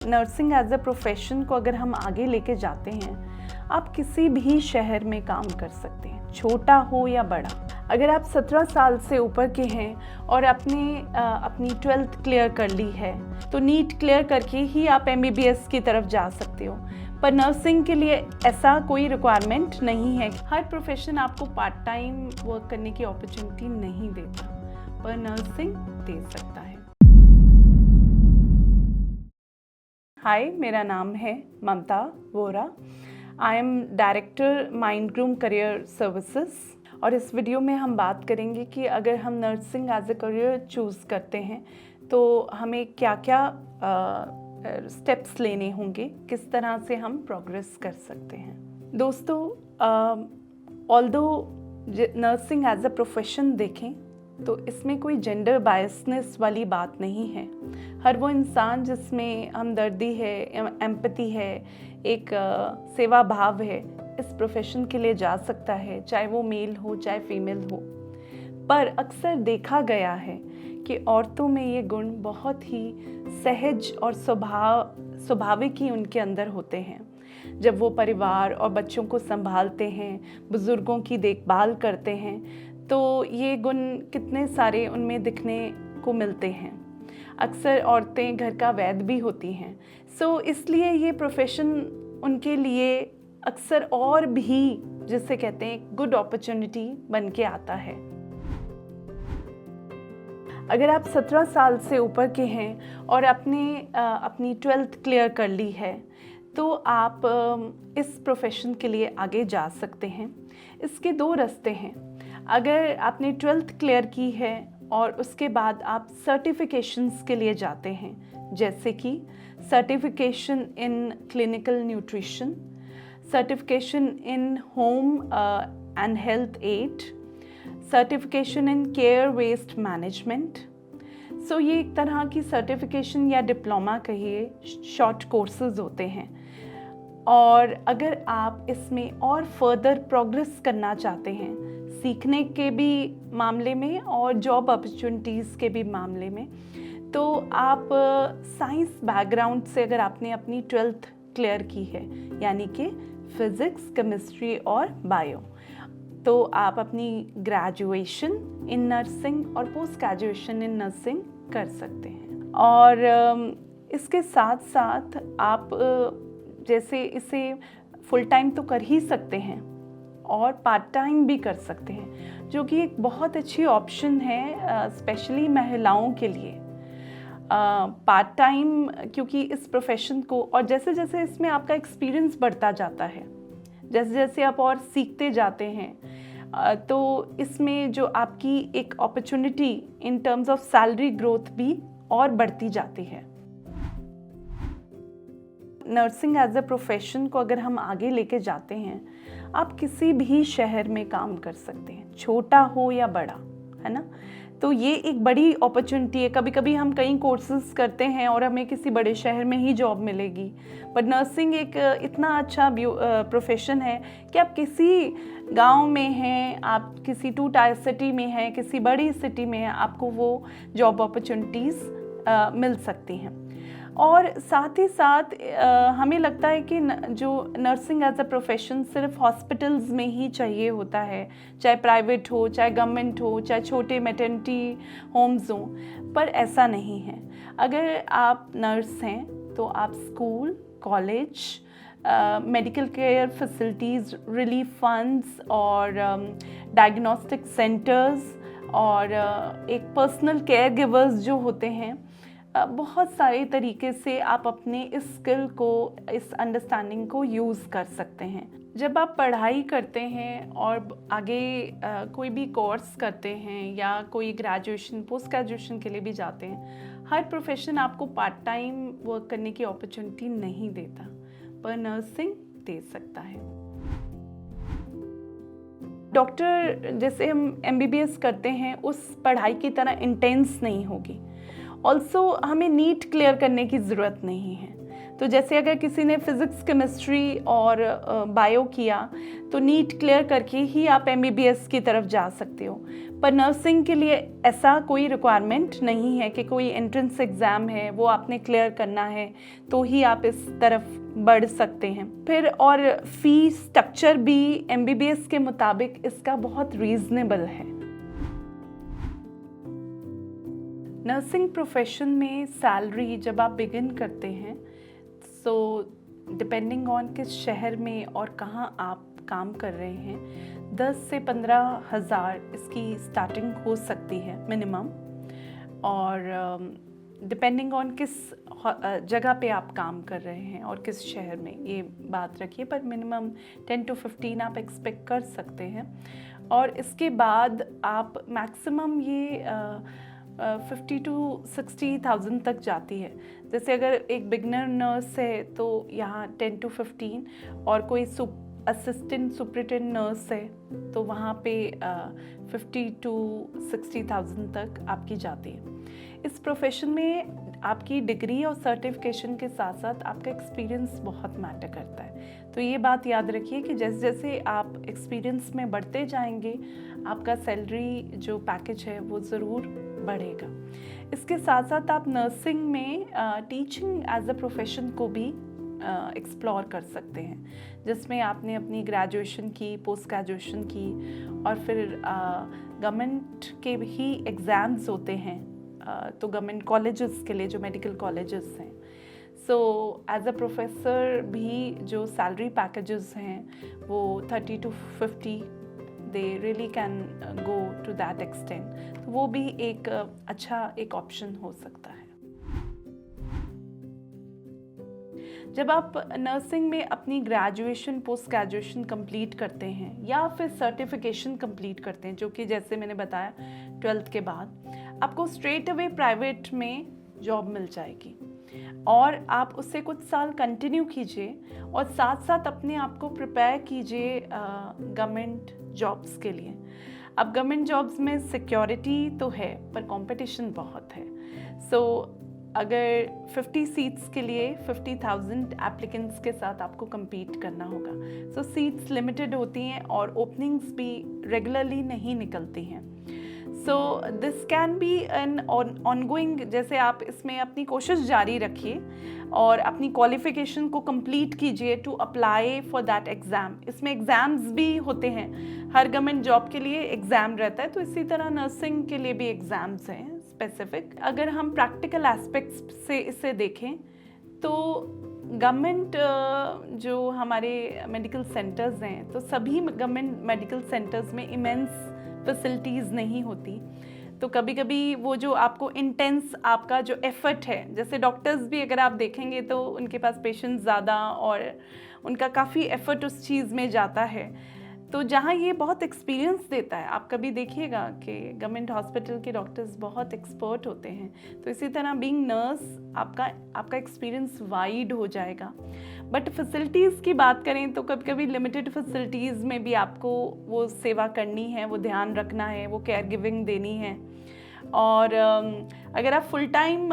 Nursing as a profession को अगर हम आगे लेके जाते हैं, आप किसी भी शहर में काम कर सकते हैं, छोटा हो या बड़ा। अगर आप 17 साल से ऊपर के हैं और अपनी 12th क्लियर कर ली है, तो नीट क्लियर करके ही आप MBBS की तरफ जा सकते हो। पर नर्सिंग के लिए ऐसा कोई रिक्वायरमेंट नहीं है। हर प्रोफेशन आपको पार्ट टाइम वर्क करने की अपॉर्चुनिटी नहीं देता, पर नर्सिंग दे सकता है। हाय, मेरा नाम है Mamta Vora. I am director Mind Groom career services और इस वीडियो में हम बात करेंगे कि अगर हम nursing as a career choose करते हैं तो हमें क्या क्या स्टेप्स लेने होंगे, किस तरह से हम प्रोग्रेस कर सकते हैं। दोस्तों, although nursing as a profession देखें तो इसमें कोई जेंडर बायसनेस वाली बात नहीं है। हर वो इंसान जिसमें हमदर्दी है, एम्पैथी है, एक सेवा भाव है, इस प्रोफेशन के लिए जा सकता है, चाहे वो मेल हो चाहे फीमेल हो। पर अक्सर देखा गया है कि औरतों में ये गुण बहुत ही सहज और स्वाभाविक ही उनके अंदर होते हैं। जब वो परिवार और बच्चों को संभालते हैं, बुज़ुर्गों की देखभाल करते हैं, तो ये गुण कितने सारे उनमें दिखने को मिलते हैं। अक्सर औरतें घर का वैद भी होती हैं। इसलिए ये प्रोफेशन उनके लिए अक्सर और भी, जिसे कहते हैं, गुड अपॉर्चुनिटी बन के आता है। अगर आप 17 साल से ऊपर के हैं और अपनी 12th क्लियर कर ली है, तो आप इस प्रोफेशन के लिए आगे जा सकते हैं। इसके दो रास्ते हैं। अगर आपने 12th क्लियर की है और उसके बाद आप सर्टिफिकेशंस के लिए जाते हैं, जैसे कि certification in clinical nutrition, certification in home and health aid, certification in care waste management. ये एक तरह की सर्टिफिकेशन या डिप्लोमा कहिए, शॉर्ट कोर्सेज होते हैं। और अगर आप इसमें और फर्दर प्रोग्रेस करना चाहते हैं, सीखने के भी मामले में और जॉब अपॉर्चुनिटीज़ के भी मामले में, तो आप साइंस बैकग्राउंड से अगर आपने अपनी 12th क्लियर की है, यानी कि फिज़िक्स, केमिस्ट्री और बायो, तो आप अपनी ग्रेजुएशन इन नर्सिंग और पोस्ट ग्रेजुएशन इन नर्सिंग कर सकते हैं। और इसके साथ साथ आप जैसे इसे फुल टाइम तो कर ही सकते हैं और पार्ट टाइम भी कर सकते हैं, जो कि एक बहुत अच्छी ऑप्शन है स्पेशली महिलाओं के लिए। पार्ट टाइम, क्योंकि इस प्रोफेशन को, और जैसे जैसे इसमें आपका एक्सपीरियंस बढ़ता जाता है, जैसे जैसे आप और सीखते जाते हैं, तो इसमें जो आपकी एक opportunity in terms of salary growth भी और बढ़ती जाती है। नर्सिंग एज अ प्रोफेशन को अगर हम आगे लेके जाते हैं, आप किसी भी शहर में काम कर सकते हैं, छोटा हो या बड़ा, है ना। तो ये एक बड़ी अपॉर्चुनिटी है। कभी कभी हम कई कोर्सेज करते हैं और हमें किसी बड़े शहर में ही जॉब मिलेगी, बट नर्सिंग एक इतना अच्छा प्रोफेशन है कि आप किसी गांव में हैं, आप किसी 2 टायर सिटी में हैं, किसी बड़ी सिटी में हैं, आपको वो जॉब अपॉर्चुनिटीज़ मिल सकती हैं। और साथ ही साथ हमें लगता है कि जो नर्सिंग एज अ प्रोफेशन सिर्फ हॉस्पिटल्स में ही चाहिए होता है, चाहे प्राइवेट हो, चाहे गवर्नमेंट हो, चाहे छोटे मैटरनिटी होम्स हों, पर ऐसा नहीं है। अगर आप नर्स हैं तो आप school, college, medical care facilities, relief funds और डायग्नोस्टिक सेंटर्स और एक पर्सनल केयर गिवर्स जो होते हैं, बहुत सारे तरीके से आप अपने इस स्किल को, इस अंडरस्टैंडिंग को यूज़ कर सकते हैं। जब आप पढ़ाई करते हैं और आगे कोई भी कोर्स करते हैं या कोई ग्रेजुएशन, पोस्ट ग्रेजुएशन के लिए भी जाते हैं, हर प्रोफेशन आपको पार्ट टाइम वर्क करने की अपॉर्चुनिटी नहीं देता, पर नर्सिंग दे सकता है। डॉक्टर जैसे हम MBBS करते हैं, उस पढ़ाई की तरह इंटेंस नहीं होगी। ऑल्सो हमें नीट क्लियर करने की ज़रूरत नहीं है। तो जैसे अगर किसी ने फिज़िक्स, केमिस्ट्री और बायो किया तो नीट क्लियर करके ही आप MBBS की तरफ जा सकते हो। पर नर्सिंग के लिए ऐसा कोई रिक्वायरमेंट नहीं है कि कोई एंट्रेंस एग्ज़ाम है वो आपने क्लियर करना है तो ही आप इस तरफ बढ़ सकते हैं। फिर और फी स्ट्रक्चर भी MBBS के मुताबिक इसका बहुत रीज़नेबल है। नर्सिंग प्रोफेशन में सैलरी जब आप बिगिन करते हैं सो डिपेंडिंग ऑन किस शहर में और कहाँ आप काम कर रहे हैं 10 से 15 हज़ार इसकी स्टार्टिंग हो सकती है मिनिमम। और डिपेंडिंग ऑन किस जगह पे आप काम कर रहे हैं और किस शहर में, ये बात रखिए, पर मिनिमम 10 to 15 आप एक्सपेक्ट कर सकते हैं। और इसके बाद आप मैक्सिमम ये 50 to 60,000 तक जाती है। जैसे अगर एक बिगनर नर्स है तो यहाँ 10 to 15, और कोई असिस्टेंट सुपरिटेंडेंट नर्स है तो वहाँ पे 50 to 60,000 तक आपकी जाती है। इस प्रोफेशन में आपकी डिग्री और सर्टिफिकेशन के साथ साथ आपका एक्सपीरियंस बहुत मैटर करता है। तो ये बात याद रखिए कि जैसे जैसे आप एक्सपीरियंस में बढ़ते जाएंगे आपका सैलरी जो पैकेज है वो ज़रूर बढ़ेगा। इसके साथ साथ आप नर्सिंग में टीचिंग एज अ प्रोफेशन को भी एक्सप्लोर कर सकते हैं, जिसमें आपने अपनी ग्रेजुएशन की, पोस्ट ग्रेजुएशन की, और फिर गवर्नमेंट के ही एग्ज़ाम्स होते हैं तो गवर्नमेंट कॉलेजेस के लिए जो मेडिकल कॉलेजेस हैं, सो एज अ प्रोफेसर भी जो सैलरी पैकेजेस हैं वो 30 to 50 they really can go to that extent. तो वो भी एक अच्छा एक ऑप्शन हो सकता है। जब आप नर्सिंग में अपनी ग्रेजुएशन, पोस्ट ग्रेजुएशन कंप्लीट करते हैं या फिर सर्टिफिकेशन कंप्लीट करते हैं, जो कि जैसे मैंने बताया 12th के बाद, आपको स्ट्रेट अवे प्राइवेट में जॉब मिल जाएगी और आप उससे कुछ साल कंटिन्यू कीजिए और साथ साथ अपने आप को प्रिपेयर कीजिए गवर्नमेंट जॉब्स के लिए। अब गवर्नमेंट जॉब्स में सिक्योरिटी तो है पर कंपटीशन बहुत है। सो अगर 50 सीट्स के लिए 50,000 एप्लीकेंट्स के साथ आपको compete करना होगा। सो सीट्स लिमिटेड होती हैं और ओपनिंग्स भी रेगुलरली नहीं निकलती हैं। So this can be an ongoing, जैसे आप इसमें अपनी कोशिश जारी रखिए और अपनी क्वालिफिकेशन को कंप्लीट कीजिए to apply for that exam. इसमें एग्ज़ाम्स भी होते हैं, हर गवर्नमेंट जॉब के लिए एग्ज़ाम रहता है, तो इसी तरह नर्सिंग के लिए भी एग्ज़ाम्स हैं स्पेसिफिक। अगर हम प्रैक्टिकल एस्पेक्ट्स से इसे देखें तो गवर्नमेंट जो हमारे मेडिकल सेंटर्स हैं, तो सभी गवर्नमेंट मेडिकल सेंटर्स में इमेंस फैसिलिटीज़ नहीं होती। तो कभी कभी वो जो आपको इंटेंस आपका जो एफर्ट है, जैसे डॉक्टर्स भी अगर आप देखेंगे तो उनके पास पेशेंट्स ज़्यादा और उनका काफ़ी एफर्ट उस चीज़ में जाता है, तो जहाँ ये बहुत एक्सपीरियंस देता है। आप कभी देखिएगा कि गवर्नमेंट हॉस्पिटल के डॉक्टर्स बहुत एक्सपर्ट होते हैं, तो इसी तरह बीइंग नर्स आपका एक्सपीरियंस वाइड हो जाएगा। बट फैसिलिटीज़ की बात करें तो कभी कभी लिमिटेड फैसिलिटीज़ में भी आपको वो सेवा करनी है, वो ध्यान रखना है, वो केयर गिविंग देनी है। और अगर आप फुल टाइम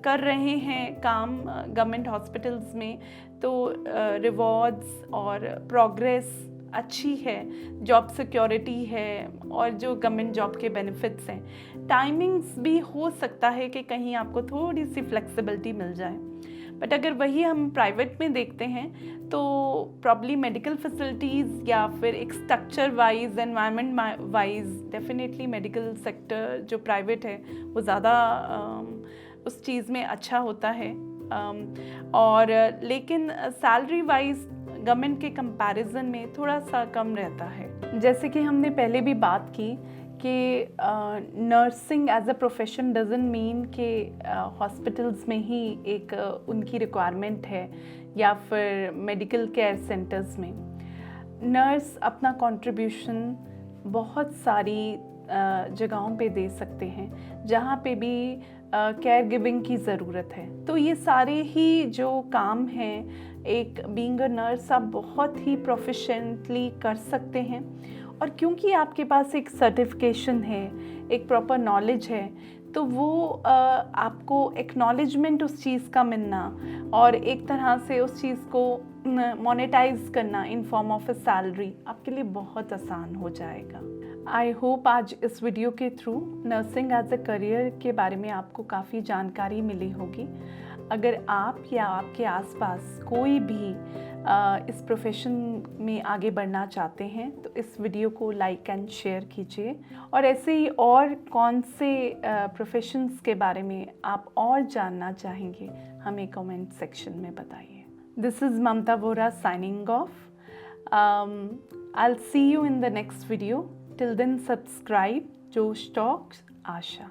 कर रहे हैं काम गवर्नमेंट हॉस्पिटल्स में तो रिवॉर्ड्स और प्रोग्रेस अच्छी है, जॉब सिक्योरिटी है और जो गवर्नमेंट जॉब के बेनिफिट्स हैं। टाइमिंग्स भी हो सकता है कि कहीं आपको थोड़ी सी फ्लेक्सिबिलिटी मिल जाए। बट अगर वही हम प्राइवेट में देखते हैं तो प्रॉब्ली मेडिकल फैसिलिटीज़ या फिर एक structure wise, environment wise, definitely medical sector जो प्राइवेट है वो ज़्यादा उस चीज़ में अच्छा होता है। और लेकिन सैलरी वाइज गवर्नमेंट के कंपैरिजन में थोड़ा सा कम रहता है। जैसे कि हमने पहले भी बात की कि nursing as a profession doesn't mean कि हॉस्पिटल्स में ही एक उनकी रिक्वायरमेंट है या फिर मेडिकल केयर सेंटर्स में। नर्स अपना कंट्रीब्यूशन बहुत सारी जगहों पे दे सकते हैं जहाँ पे भी केयर गिविंग की ज़रूरत है। तो ये सारे ही जो काम हैं एक बीइंग अ नर्स आप बहुत ही प्रोफिशिएंटली कर सकते हैं। और क्योंकि आपके पास एक सर्टिफिकेशन है, एक प्रॉपर नॉलेज है, तो वो आपको एक्नॉलेजमेंट उस चीज़ का मिलना और एक तरह से उस चीज़ को मोनेटाइज करना in form of a salary आपके लिए बहुत आसान हो जाएगा। आई होप आज इस वीडियो के through nursing as a career के बारे में आपको काफ़ी जानकारी मिली होगी। अगर आप या आपके आसपास कोई भी इस प्रोफेशन में आगे बढ़ना चाहते हैं तो इस वीडियो को लाइक एंड शेयर कीजिए, और ऐसे ही और कौन से प्रोफेशंस के बारे में आप और जानना चाहेंगे हमें कमेंट सेक्शन में बताइए। This is Mamta Vora signing off. I'll see you in the next video. Till then, subscribe. Josh Talks, Asha.